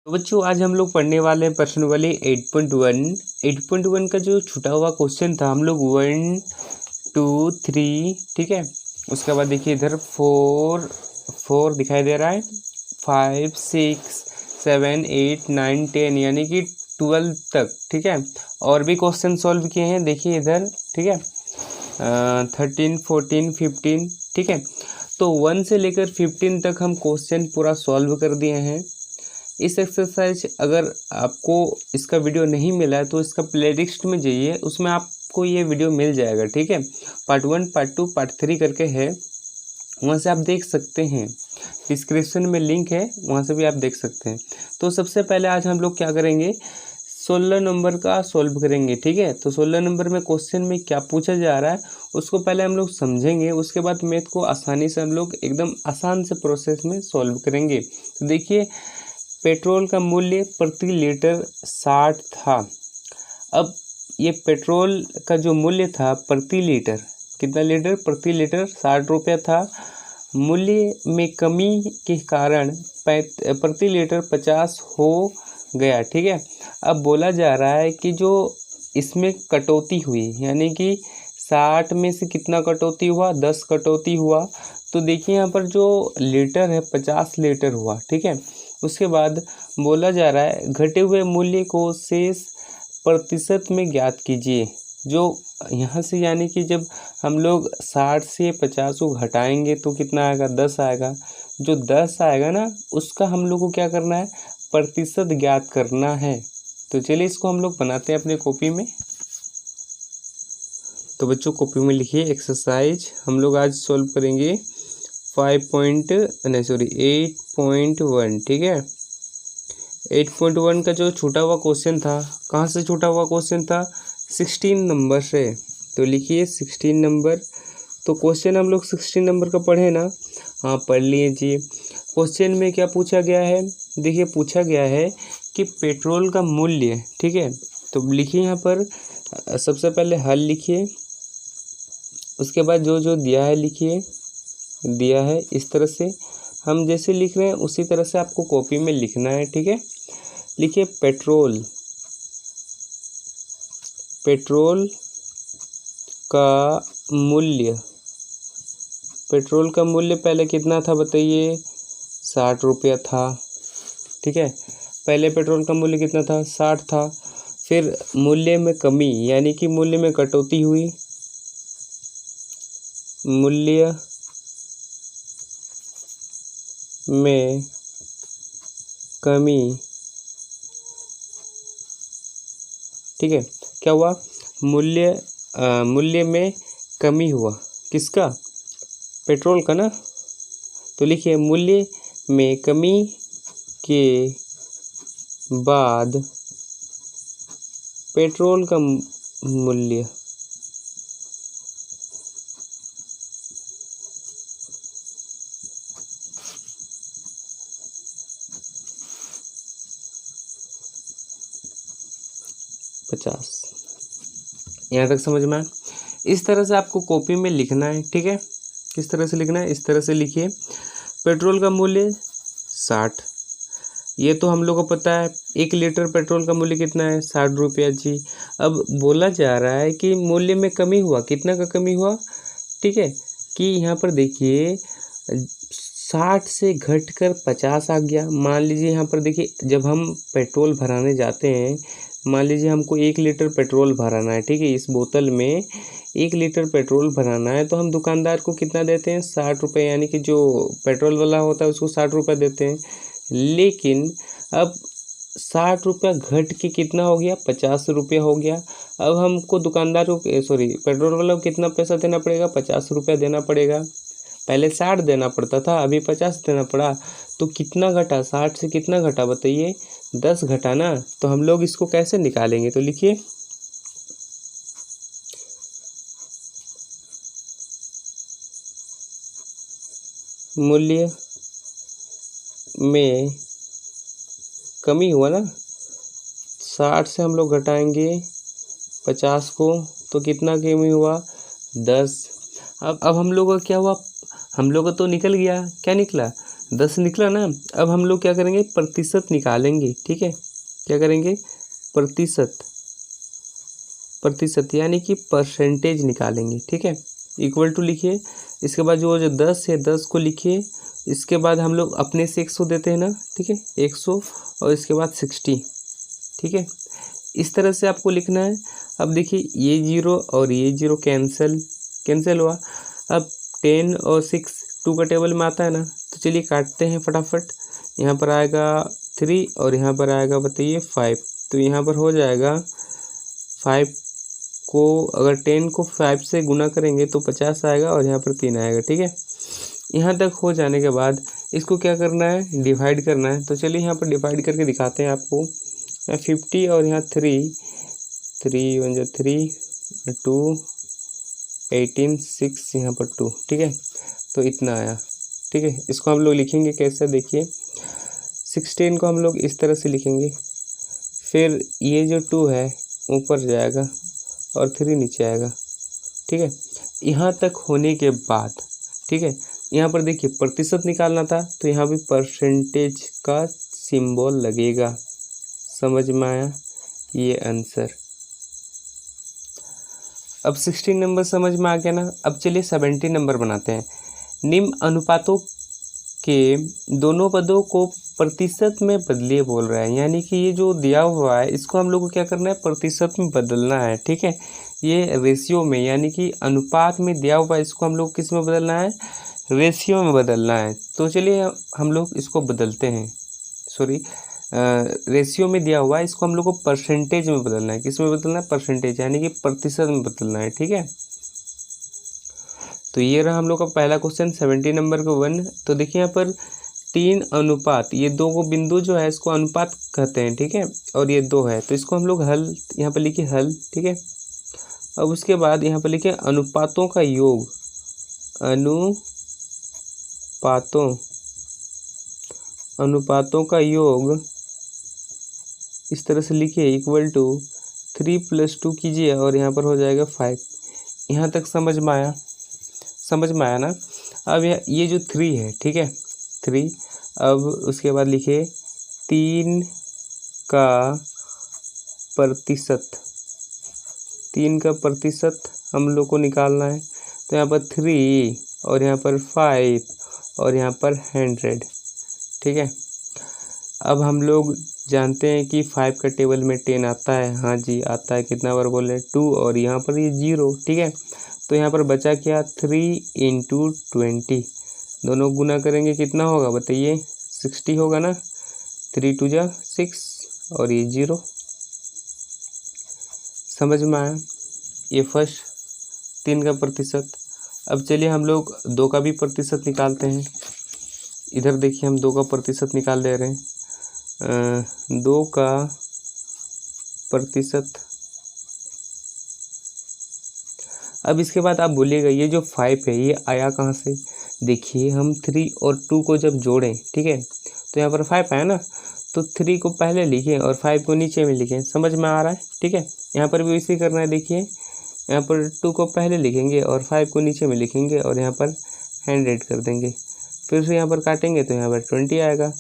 तो बच्चों आज हम लोग पढ़ने वाले हैं प्रश्न वाले 8.1। 8.1 का जो छूटा हुआ क्वेश्चन था हम लोग 1 2 3 ठीक है। उसके बाद देखिए इधर 4 दिखाई दे रहा है, 5 6 7 8 9 10 यानी कि 12 तक ठीक है। और भी क्वेश्चन सॉल्व किए हैं देखिए इधर ठीक है, 13 14 15 ठीक है। तो 1 से लेकर 15 तक हम क्वेश्चन पूरा सॉल्व कर दिए हैं। इस एक्सरसाइज अगर आपको इसका वीडियो नहीं मिला है तो इसका प्लेलिस्ट में जाइए, उसमें आपको ये वीडियो मिल जाएगा ठीक है। पार्ट 1 पार्ट 2 पार्ट 3 करके है, वहाँ से आप देख सकते हैं, डिस्क्रिप्शन में लिंक है वहाँ से भी आप देख सकते हैं। तो सबसे पहले आज हम लोग क्या करेंगे, 16 नंबर का सॉल्व करेंगे ठीक है। तो 16 नंबर में क्वेश्चन में क्या पूछा जा रहा है उसको पहले हम लोग समझेंगे, उसके बाद मैथ को आसानी से हम लोग एकदम आसान से प्रोसेस में सॉल्व करेंगे। तो देखिए पेट्रोल का मूल्य प्रति लीटर 60 था। अब ये पेट्रोल का जो मूल्य था प्रति लीटर, कितना लीटर, प्रति लीटर 60 रुपया था। मूल्य में कमी के कारण प्रति लीटर 50 हो गया ठीक है। अब बोला जा रहा है कि जो इसमें कटौती हुई यानी कि 60 में से कितना कटौती हुआ, 10 कटौती हुआ। तो देखिए यहाँ पर जो लीटर है 50 लीटर हुआ ठीक है। उसके बाद बोला जा रहा है घटे हुए मूल्य को शेष प्रतिशत में ज्ञात कीजिए। जो यहाँ से यानी कि जब हम लोग 60 से 50 को घटाएंगे तो कितना आएगा, 10 आएगा। जो 10 आएगा ना उसका हम लोग को क्या करना है, प्रतिशत ज्ञात करना है। तो चलिए इसको हम लोग बनाते हैं अपने कॉपी में। तो बच्चों कॉपी में लिखिए एक्सरसाइज हम लोग आज सॉल्व करेंगे 8.1 ठीक है। 8.1 का जो छूटा हुआ क्वेश्चन था, कहाँ से छूटा हुआ क्वेश्चन था, 16 नंबर से। तो लिखिए 16 नंबर। तो क्वेश्चन हम लोग 16 नंबर का पढ़े ना, हाँ पढ़ लीजिए। क्वेश्चन में क्या पूछा गया है, देखिए पूछा गया है कि पेट्रोल का मूल्य ठीक है। तो लिखिए यहाँ पर सबसे पहले हल लिखिए, उसके बाद जो जो दिया है लिखिए, दिया है इस तरह से हम जैसे लिख रहे हैं उसी तरह से आपको कॉपी में लिखना है ठीक है। लिखिए पेट्रोल, पेट्रोल का मूल्य, पेट्रोल का मूल्य पहले कितना था बताइए, 60 रुपया था ठीक है। पहले पेट्रोल का मूल्य कितना था, 60 था। फिर मूल्य में कमी यानी कि मूल्य में कटौती हुई, मूल्य में कमी ठीक है। क्या हुआ, मूल्य में कमी हुआ, किसका, पेट्रोल का ना। तो लिखिए मूल्य में कमी के बाद पेट्रोल का मूल्य $50। यहाँ तक समझ में आया। इस तरह से आपको कॉपी में लिखना है ठीक है। किस तरह से लिखना है, इस तरह से लिखिए पेट्रोल का मूल्य 60, ये तो हम लोग को पता है। 1 लीटर पेट्रोल का मूल्य कितना है, 60 रुपया जी। अब बोला जा रहा है कि मूल्य में कमी हुआ, कितना का कमी हुआ ठीक है, कि यहाँ पर देखिए 60 से घटकर 50 आ गया। मान लीजिए यहाँ पर देखिए जब हम पेट्रोल भराने जाते हैं, मान लीजिए हमको 1 लीटर पेट्रोल भराना है ठीक है। इस बोतल में 1 लीटर पेट्रोल भराना है तो हम दुकानदार को कितना देते हैं, 60 रुपये, यानी कि जो पेट्रोल वाला होता है उसको 60 रुपये देते हैं। लेकिन अब 60 रुपया घट के कितना हो गया, 50 रुपया हो गया। अब हमको दुकानदार को पेट्रोल वाला को कितना पैसा देना पड़ेगा, 50 रुपया देना पड़ेगा। पहले 60 देना पड़ता था, अभी 50 देना पड़ा। तो कितना घटा, 60 से कितना घटा बताइए, 10 घटा ना। तो हम लोग इसको कैसे निकालेंगे, तो लिखिए मूल्य में कमी हुआ ना, 60 से हम लोग घटाएंगे 50 को तो कितना कमी हुआ, 10। अब हम लोग का क्या हुआ, हम लोग का तो निकल गया, क्या निकला, 10 निकला ना। अब हम लोग क्या करेंगे, प्रतिशत निकालेंगे, ठीक है। क्या करेंगे, प्रतिशत, प्रतिशत यानी कि परसेंटेज निकालेंगे, ठीक है। इक्वल टू लिखिए, इसके बाद जो 10 है 10 को लिखिए, इसके बाद हम लोग अपने से 100 देते हैं ना, ठीक है, 100 और इसके बाद 60, ठीक है। इस तरह से आपको लिखना है। अब देखिए ये 0 और ये 0 कैंसिल, कैंसिल हुआ। अब 10 और 6 2 का टेबल में आता है ना, तो चलिए काटते हैं फटाफट। यहाँ पर आएगा 3 और यहाँ पर आएगा बताइए 5, तो यहाँ पर हो जाएगा 5 को, अगर 10 को 5 से गुना करेंगे तो 50 आएगा और यहाँ पर 3 आएगा, ठीक है। यहाँ तक हो जाने के बाद इसको क्या करना है, डिवाइड करना है। तो चलिए यहाँ पर डिवाइड करके दिखाते हैं आपको। 50 और यहाँ 3 1 जो 3 2 18 6 यहाँ पर 2, ठीक है। तो इतना आया, ठीक है। इसको हम लोग लिखेंगे कैसे, देखिए 16 को हम लोग इस तरह से लिखेंगे, फिर ये जो 2 है ऊपर जाएगा और 3 नीचे आएगा, ठीक है। यहाँ तक होने के बाद, ठीक है, यहाँ पर देखिए प्रतिशत निकालना था तो यहाँ भी परसेंटेज का सिंबल लगेगा। समझ में आया ये आंसर। अब 16 नंबर समझ में आ गया ना। अब चलिए 17 नंबर बनाते हैं। निम्न अनुपातों के दोनों पदों को प्रतिशत में बदलिए बोल रहा है, यानी कि ये जो दिया हुआ है इसको हम लोग को क्या करना है, प्रतिशत में बदलना है, ठीक है। ये रेशियो में यानी कि अनुपात में दिया हुआ है, इसको हम लोग किस में बदलना है, रेशियो में बदलना है। तो चलिए हम लोग इसको बदलते हैं, सॉरी रेशियो में दिया हुआ है, इसको हम लोग को परसेंटेज में बदलना है। किस में बदलना है, परसेंटेज यानी कि प्रतिशत में बदलना है, ठीक है। तो ये रहा हम लोग का पहला क्वेश्चन 17 नंबर का 1। तो देखिए यहाँ पर 3 अनुपात, ये 2 को बिंदु जो है इसको अनुपात कहते हैं, ठीक है। और ये 2 है तो इसको हम लोग हल, यहाँ पर लिखिए हल, ठीक है। अब उसके बाद यहाँ पर लिखिए अनुपातों का योग, अनुपातों का योग इस तरह से लिखिए, इक्वल टू 3 + 2 कीजिए और यहाँ पर हो जाएगा 5। यहाँ तक समझ में आया, समझ में आया ना। अब ये जो 3 है, ठीक है 3, अब उसके बाद लिखिए 3 का प्रतिशत, 3 का प्रतिशत हम लोग को निकालना है। तो यहाँ पर 3 और यहाँ पर 5 और यहाँ पर 100, ठीक है। अब हम लोग जानते हैं कि 5 का टेबल में 10 आता है, हाँ जी आता है। कितना बार बोले 2 और यहाँ पर ये 0, ठीक है। तो यहाँ पर बचा क्या, 3 × 20, दोनों गुना करेंगे कितना होगा बताइए, 60 होगा ना। 3 × 2 = 6 और ये 0। समझ में आया ये फर्स्ट 3 का प्रतिशत। अब चलिए हम लोग 2 का भी प्रतिशत निकालते हैं। इधर देखिए हम 2 का प्रतिशत निकाल दे रहे हैं। 2 का प्रतिशत, अब इसके बाद आप बोलिएगा ये जो 5 है ये आया कहाँ से। देखिए हम 3 और 2 को जब जोड़ें, ठीक है, तो यहाँ पर 5 आया ना, तो 3 को पहले लिखें और 5 को नीचे में लिखें। समझ में आ रहा है, ठीक है। यहाँ पर भी इसी करना है। देखिए यहाँ पर 2 को पहले लिखेंगे और 5 को नीचे में लिखेंगे और यहाँ पर 100 कर देंगे। फिर से यहाँ पर काटेंगे तो यहाँ पर 20 आएगा,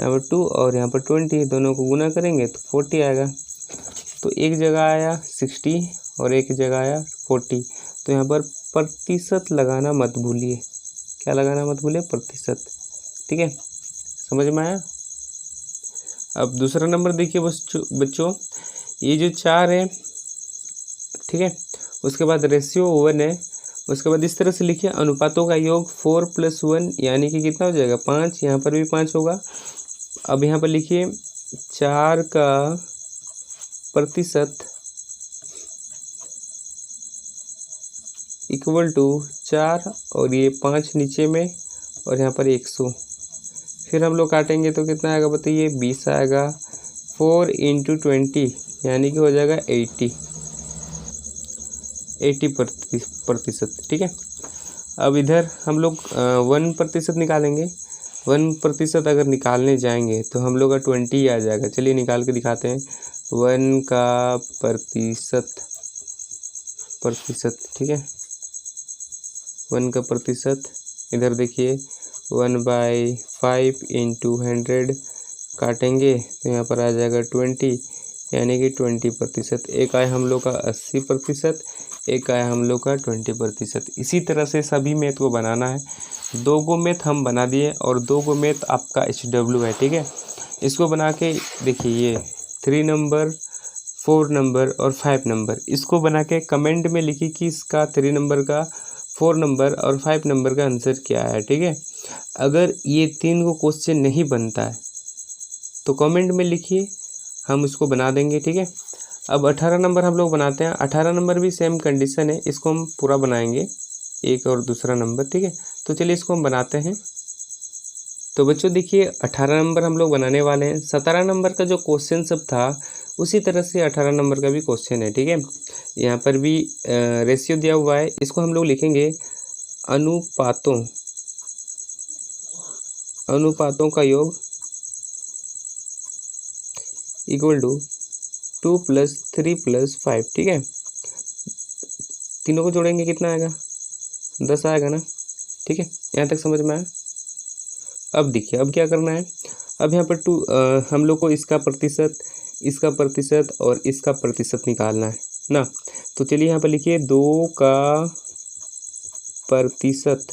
यहाँ पर 2 और यहाँ पर 20, दोनों को गुना करेंगे तो 40 आएगा। तो एक जगह आया 60 और एक जगह आया 40। तो यहाँ पर प्रतिशत लगाना मत भूलिए। क्या लगाना मत भूलिए, प्रतिशत, ठीक है। समझ में आया। अब दूसरा नंबर देखिए बच्चों, ये जो 4 है, ठीक है, उसके बाद रेशियो 1 है। उसके बाद इस तरह से लिखिए अनुपातों का योग 4 + 1 यानी कि कितना हो जाएगा 5। यहाँ पर भी 5 होगा। अब यहाँ पर लिखिए 4 का प्रतिशत इक्वल टू 4 और ये 5 नीचे में और यहाँ पर 100। फिर हम लोग काटेंगे तो कितना आएगा बताइए, 20 आएगा। 4 × 20 यानी कि हो जाएगा 80 प्रतिशत, ठीक है। अब इधर हम लोग 1% निकालेंगे। 1% अगर निकालने जाएंगे तो हम लोग का 20 आ जाएगा। चलिए निकाल के दिखाते हैं। 1 का प्रतिशत, ठीक है, 1 का प्रतिशत, इधर देखिए 1/5 इंटू 100 काटेंगे तो यहाँ पर आ जाएगा 20, यानी कि 20%। एक आया हम लोग का 80%, एक आया हम लोग का 20%। इसी तरह से सभी मैथ को बनाना है। 2 गो मैथ हम बना दिए और 2 गो मैथ आपका HW है, ठीक है। इसको बना के देखिए, ये 3 नंबर, 4 नंबर और 5 नंबर, इसको बना के कमेंट में लिखिए कि इसका 3 नंबर का, 4 नंबर और 5 नंबर का आंसर क्या है, ठीक है। अगर ये 3 को क्वेश्चन नहीं बनता है तो कमेंट में लिखिए, हम इसको बना देंगे, ठीक है। अब 18 नंबर हम लोग बनाते हैं। 18 नंबर भी सेम कंडीशन है, इसको हम पूरा बनाएंगे, एक और दूसरा नंबर, ठीक है। तो चलिए इसको हम बनाते हैं। तो बच्चों देखिए 18 नंबर हम लोग बनाने वाले हैं। 17 नंबर का जो क्वेश्चन सब था उसी तरह से 18 नंबर का भी क्वेश्चन है, ठीक है। यहाँ पर भी रेशियो दिया हुआ है, इसको हम लोग लिखेंगे अनुपातों का योग इक्वल टू 2 + 3 + 5, ठीक है। तीनों को जोड़ेंगे कितना आएगा, 10 आएगा ना, ठीक है। यहाँ तक समझ में आया। अब देखिए अब क्या करना है। अब यहाँ पर हम लोग को इसका प्रतिशत, इसका प्रतिशत और इसका प्रतिशत निकालना है ना। तो चलिए यहाँ पर लिखिए 2 का प्रतिशत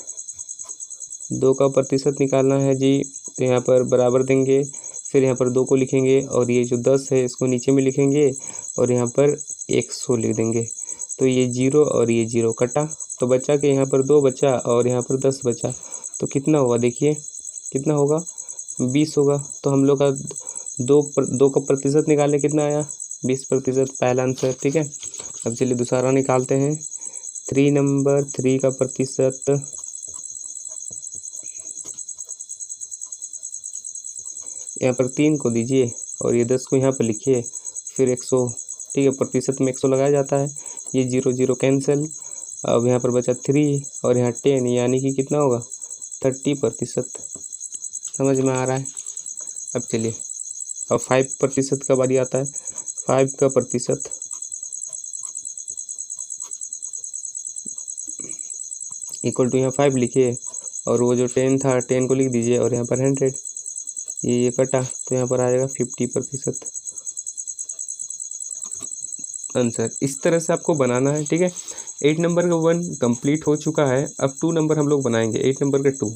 निकालना है जी। तो यहाँ पर बराबर देंगे, फिर यहाँ पर 2 को लिखेंगे और ये जो 10 है इसको नीचे में लिखेंगे और यहाँ पर 100 लिख देंगे। तो ये 0 और ये 0 कटा, तो बचा कि यहाँ पर 2 बचा और यहाँ पर 10 बचा। तो कितना होगा, देखिए कितना होगा, 20 होगा। तो हम लोग का 2 का प्रतिशत निकालने कितना आया, 20%, पहला आंसर, ठीक है। अब चलिए दूसरा निकालते हैं। 3 नंबर, 3 का प्रतिशत, यहाँ पर 3 को दीजिए और ये 10 को यहाँ पर लिखिए, फिर 100, ठीक है। प्रतिशत में 100 लगाया जाता है, ये 0 0 कैंसिल। अब यहाँ पर बचा 3 और यहाँ 10, यानी कि कितना होगा, 30%। समझ में आ रहा है। अब चलिए अब 5% का बारी आता है। 5 का प्रतिशत इक्वल टू यहाँ 5 लिखिए और वो जो 10 था 10 को लिख दीजिए और यहाँ पर 100, ये कटा तो यहाँ पर आ जाएगा 50% आंसर। इस तरह से आपको बनाना है, ठीक है। 8 नंबर का 1 कंप्लीट हो चुका है। अब 2 नंबर हम लोग बनाएंगे, 8 नंबर का 2।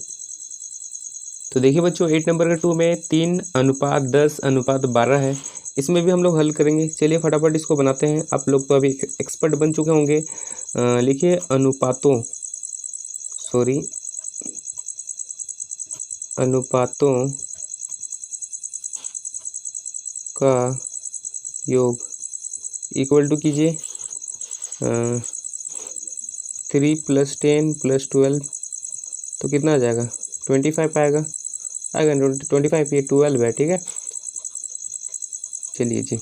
तो देखिए बच्चों 8 नंबर का 2 में 3:10:12 है, इसमें भी हम लोग हल करेंगे। चलिए फटाफट इसको बनाते हैं। आप लोग तो अभी एक्सपर्ट बन चुके होंगे। लिखिए अनुपातों का योग इक्वल टू कीजिए 3 + 10 + 12, तो कितना आ जाएगा, 25 आएगा 25, ये 12 है, ठीक है। चलिए जी,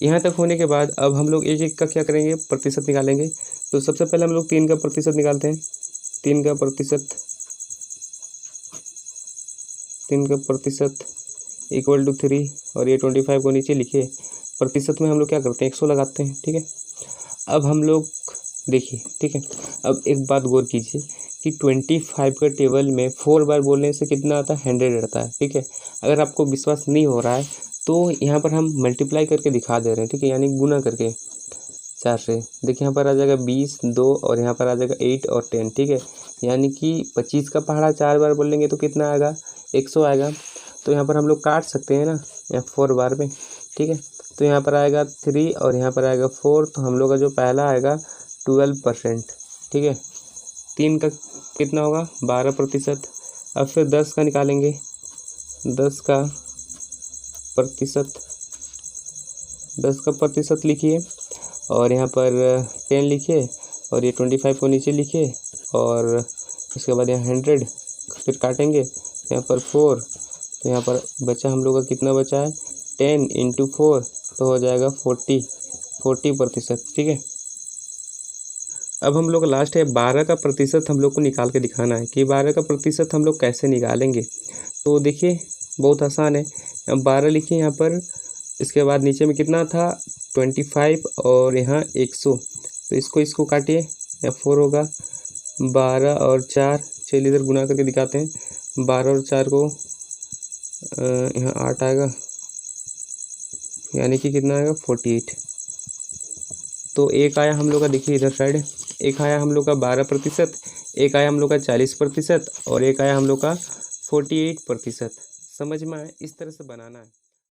यहाँ तक होने के बाद अब हम लोग एक एक का क्या करेंगे, प्रतिशत निकालेंगे। तो सबसे पहले हम लोग 3 का प्रतिशत निकालते हैं। 3 का प्रतिशत इक्वल टू 3 और ये 25 को नीचे लिखिए। प्रतिशत में हम लोग क्या करते हैं, 100 लगाते हैं, ठीक है। अब हम लोग देखिए, ठीक है। अब एक बात गौर कीजिए कि 25 का टेबल में 4 बार बोलने से कितना आता है, 100 आता है, ठीक है। अगर आपको विश्वास नहीं हो रहा है तो यहाँ पर हम मल्टीप्लाई करके दिखा दे रहे हैं, ठीक है, यानी गुना करके 4 से। देखिए यहाँ पर आ जाएगा 20, 2 और यहाँ पर आ जाएगा 8 और 10, ठीक है। यानी कि 25 का पहाड़ा 4 बार बोलेंगे तो कितना आएगा, 100 आएगा। तो यहाँ पर हम लोग काट सकते हैं ना, यहाँ 4 बार में, ठीक है। तो यहाँ पर आएगा 3 और यहाँ पर आएगा 4, तो हम लोग का जो पहला आएगा 12%, ठीक है। 3 का कितना होगा, 12%। अब फिर 10 का निकालेंगे, 10 का प्रतिशत लिखिए और यहाँ पर 10 लिखिए और ये 25 को नीचे लिखिए और उसके बाद यहाँ 100, फिर काटेंगे यहाँ पर 4, तो यहाँ पर बचा हम लोग का कितना बचा है, 10 × 4, तो हो जाएगा 40%, ठीक है। अब हम लोग लास्ट है 12 का प्रतिशत हम लोग को निकाल के दिखाना है कि 12 का प्रतिशत हम लोग कैसे निकालेंगे। तो देखिए बहुत आसान है। 12 लिखिए यहाँ पर, इसके बाद नीचे में कितना था, 25 और यहाँ 100, तो इसको काटिए, यहाँ 4 होगा, 12 और 4, चलिए इधर गुना करके दिखाते हैं। 12 और 4 को यहाँ 8 आएगा, यानी कि कितना आएगा 48। तो एक आया हम लोग का, देखिए इधर साइड एक आया हम लोग का 12%, एक आया हम लोग का 40% और एक आया हम लोग का 48%। समझ में आया? इस तरह से बनाना है।